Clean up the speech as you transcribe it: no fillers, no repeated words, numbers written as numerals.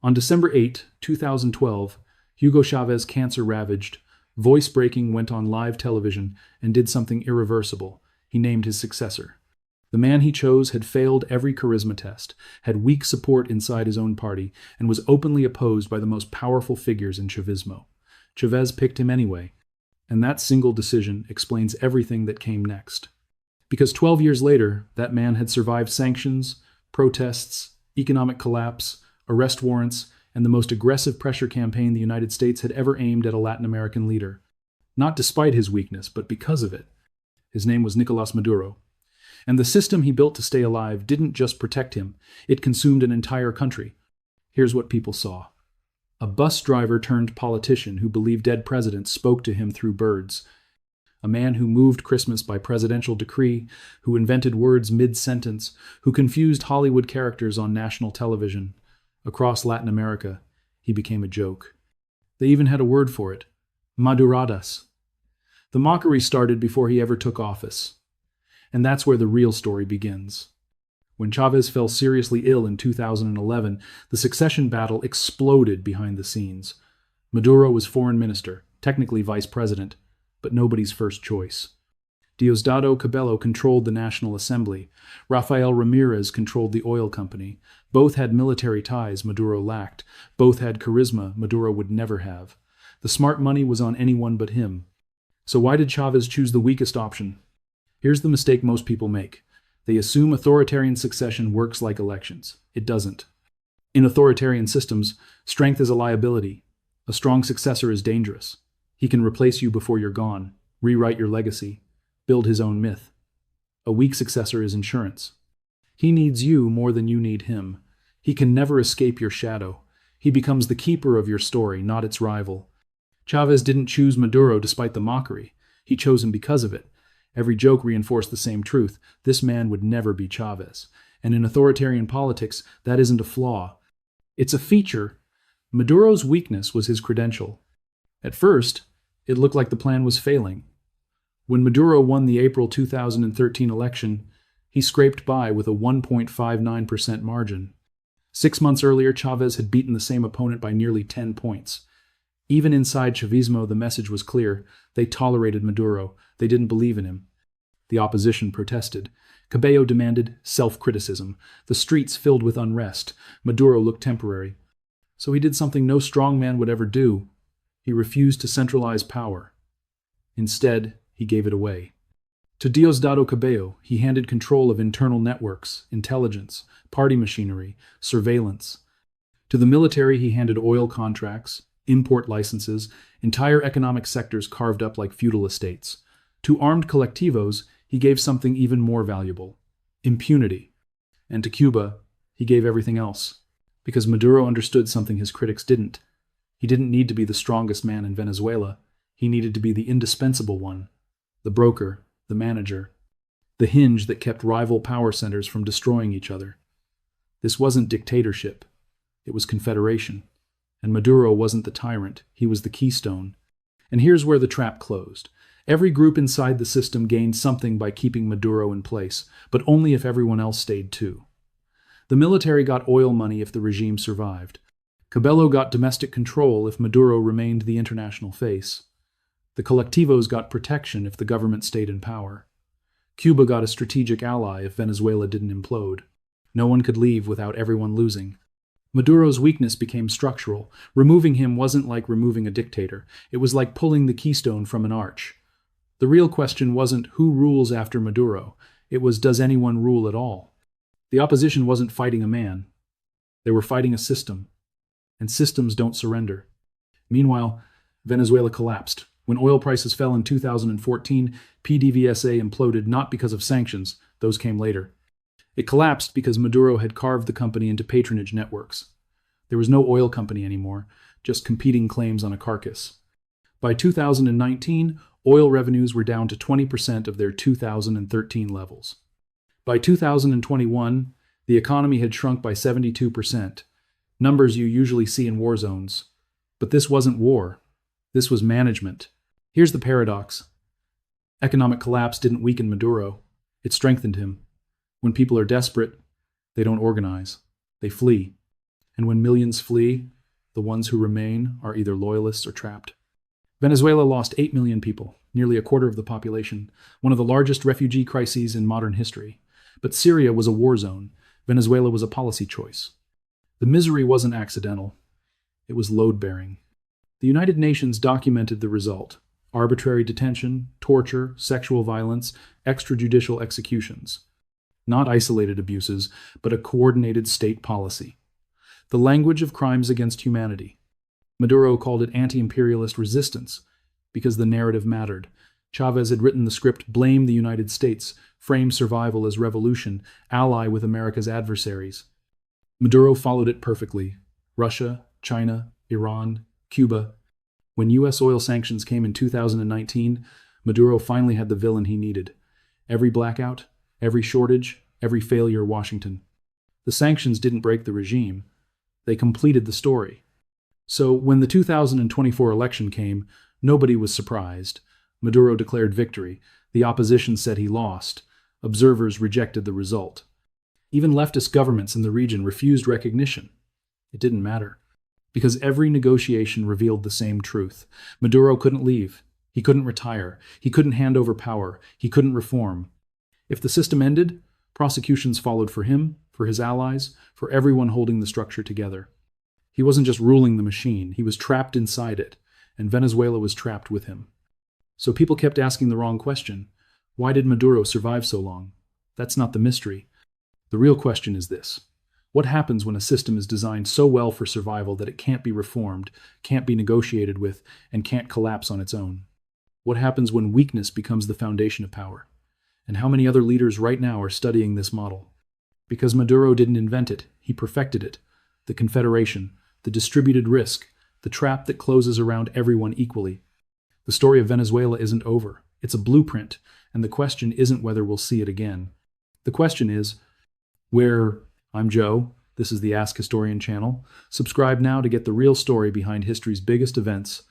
On December 8, 2012, Hugo Chávez, cancer-ravaged, voice-breaking, went on live television and did something irreversible. He named his successor. The man he chose had failed every charisma test, had weak support inside his own party, and was openly opposed by the most powerful figures in chavismo. Chávez picked him anyway, and that single decision explains everything that came next. Because 12 years later, that man had survived sanctions, protests, economic collapse, arrest warrants, and the most aggressive pressure campaign the United States had ever aimed at a Latin American leader. Not despite his weakness, but because of it. His name was Nicolás Maduro. And the system he built to stay alive didn't just protect him, it consumed an entire country. Here's what people saw. A bus driver turned politician who believed dead presidents spoke to him through birds. A man who moved Christmas by presidential decree, who invented words mid-sentence, who confused Hollywood characters on national television. Across Latin America, he became a joke. They even had a word for it, maduradas. The mockery started before he ever took office. And that's where the real story begins. When Chávez fell seriously ill in 2011, the succession battle exploded behind the scenes. Maduro was foreign minister, technically vice president, but nobody's first choice. Diosdado Cabello controlled the National Assembly. Rafael Ramirez controlled the oil company. Both had military ties Maduro lacked. Both had charisma Maduro would never have. The smart money was on anyone but him. So why did Chávez choose the weakest option? Here's the mistake most people make. They assume authoritarian succession works like elections. It doesn't. In authoritarian systems, strength is a liability. A strong successor is dangerous. He can replace you before you're gone, rewrite your legacy, build his own myth. A weak successor is insurance. He needs you more than you need him. He can never escape your shadow. He becomes the keeper of your story, not its rival. Chávez didn't choose Maduro despite the mockery. He chose him because of it. Every joke reinforced the same truth. This man would never be Chávez. And in authoritarian politics, that isn't a flaw. It's a feature. Maduro's weakness was his credential. At first, it looked like the plan was failing. When Maduro won the April 2013 election, he scraped by with a 1.59% margin. 6 months earlier, Chávez had beaten the same opponent by nearly 10 points. Even inside chavismo, the message was clear. They tolerated Maduro. They didn't believe in him. The opposition protested. Cabello demanded self-criticism. The streets filled with unrest. Maduro looked temporary. So he did something no strong man would ever do. He refused to centralize power. Instead, he gave it away. To Diosdado Cabello, he handed control of internal networks, intelligence, party machinery, surveillance. To the military, he handed oil contracts, import licenses, entire economic sectors carved up like feudal estates. To armed colectivos, he gave something even more valuable, impunity. And to Cuba, he gave everything else. Because Maduro understood something his critics didn't. He didn't need to be the strongest man in Venezuela. He needed to be the indispensable one, the broker, the manager, the hinge that kept rival power centers from destroying each other. This wasn't dictatorship. It was confederation. And Maduro wasn't the tyrant. He was the keystone. And here's where the trap closed. Every group inside the system gained something by keeping Maduro in place, but only if everyone else stayed too. The military got oil money if the regime survived. Cabello got domestic control if Maduro remained the international face. The colectivos got protection if the government stayed in power. Cuba got a strategic ally if Venezuela didn't implode. No one could leave without everyone losing. Maduro's weakness became structural. Removing him wasn't like removing a dictator. It was like pulling the keystone from an arch. The real question wasn't who rules after Maduro. It was, does anyone rule at all? The opposition wasn't fighting a man. They were fighting a system. And systems don't surrender. Meanwhile, Venezuela collapsed. When oil prices fell in 2014, PDVSA imploded not because of sanctions. Those came later. It collapsed because Maduro had carved the company into patronage networks. There was no oil company anymore, just competing claims on a carcass. By 2019, oil revenues were down to 20% of their 2013 levels. By 2021, the economy had shrunk by 72%, numbers you usually see in war zones. But this wasn't war. This was management. Here's the paradox. Economic collapse didn't weaken Maduro. It strengthened him. When people are desperate, they don't organize. They flee. And when millions flee, the ones who remain are either loyalists or trapped. Venezuela lost 8 million people, nearly a quarter of the population, one of the largest refugee crises in modern history. But Syria was a war zone. Venezuela was a policy choice. The misery wasn't accidental. It was load-bearing. The United Nations documented the result: arbitrary detention, torture, sexual violence, extrajudicial executions. Not isolated abuses, but a coordinated state policy. The language of crimes against humanity. Maduro called it anti-imperialist resistance because the narrative mattered. Chávez had written the script: blame the United States, frame survival as revolution, ally with America's adversaries. Maduro followed it perfectly. Russia, China, Iran, Cuba. When U.S. oil sanctions came in 2019, Maduro finally had the villain he needed. Every blackout, every shortage, every failure, Washington. The sanctions didn't break the regime. They completed the story. So when the 2024 election came, nobody was surprised. Maduro declared victory. The opposition said he lost. Observers rejected the result. Even leftist governments in the region refused recognition. It didn't matter, because every negotiation revealed the same truth. Maduro couldn't leave. He couldn't retire. He couldn't hand over power. He couldn't reform. If the system ended, prosecutions followed for him, for his allies, for everyone holding the structure together. He wasn't just ruling the machine, he was trapped inside it, and Venezuela was trapped with him. So people kept asking the wrong question. Why did Maduro survive so long? That's not the mystery. The real question is this: what happens when a system is designed so well for survival that it can't be reformed, can't be negotiated with, and can't collapse on its own? What happens when weakness becomes the foundation of power? And how many other leaders right now are studying this model? Because Maduro didn't invent it, he perfected it. The confederation, the distributed risk, the trap that closes around everyone equally. The story of Venezuela isn't over. It's a blueprint, and the question isn't whether we'll see it again. The question is, where? I'm Joe. This is the Ask Historian channel. Subscribe now to get the real story behind history's biggest events